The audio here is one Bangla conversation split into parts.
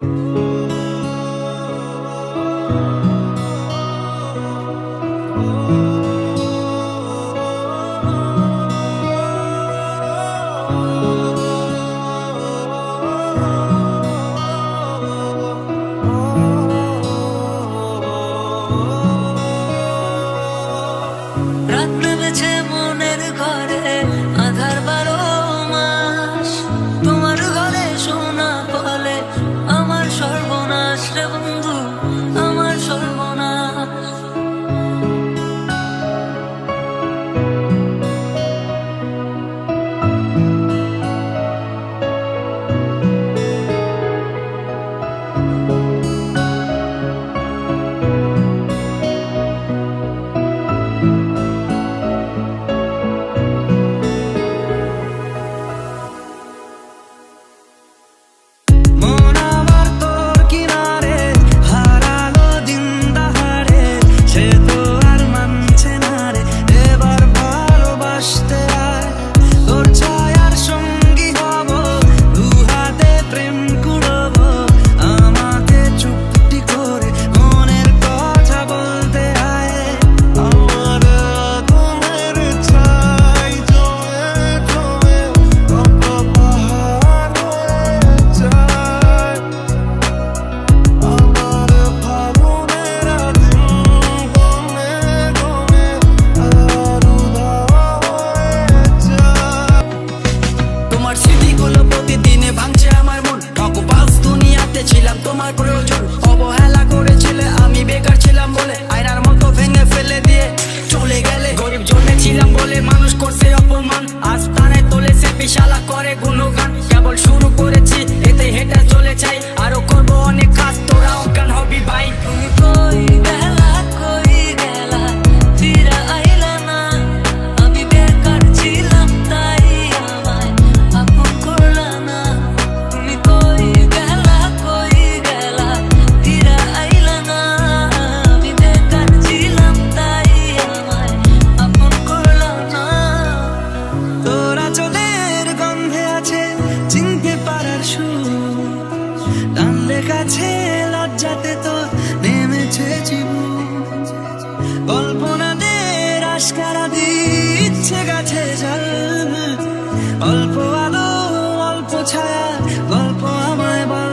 রাত নেমেছে মনের ঘরে, আধার 12 মাস। তোমার ঘরে শোনা বলে আমার সর্বনাশ রে বন্ধু, আমার সর্বনাশ। ছিলাম তোমার প্রয়োজন, অবহেলা করেছিলে, আমি বেকার ছিলাম বলে আয়নার মতো ভেঙে ফেলে দিয়ে চলে গেলে। গরিব জন্মে ছিলাম বলে মানুষ করছে অপমান, আজ তানে তোলেছে বিশালা করে গুণগান। কেবল শুরু করেছি, এতে হেঁটে চলে চাই, আরো করবো অনেক কাজ, তোরা অজ্ঞান হবি ভাই। তুমি কই গেলা, কই গেলা, ফিরে আইলা না। আমি বেকার ছিলাম তাই আমায় আপন করলা না। তুমি কই গেলা, কই গেলা, ফিরে আইলা না। আমি বেকার ছিলাম তাই আমায় আপন করলা না। তোরা চোখের গন্ধে আছে চিনতে পারার সুর, টানলে কাছে লজ্জাতে তোর নেমেছে জীবন। কল্পনাদের আশকারা দিচ্ছে গাছে জল, অল্প আলো অল্প ছায়া গল্প আমায় বল।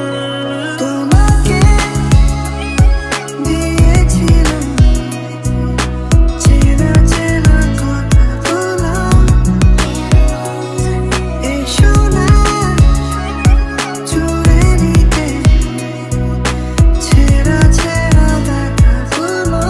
তোমাকে দিয়েছিলাম চেনা চেনা কথাগুলো, এসো না জুড়ে নিতে ছেঁড়া ছেঁড়া দেখাগুলো।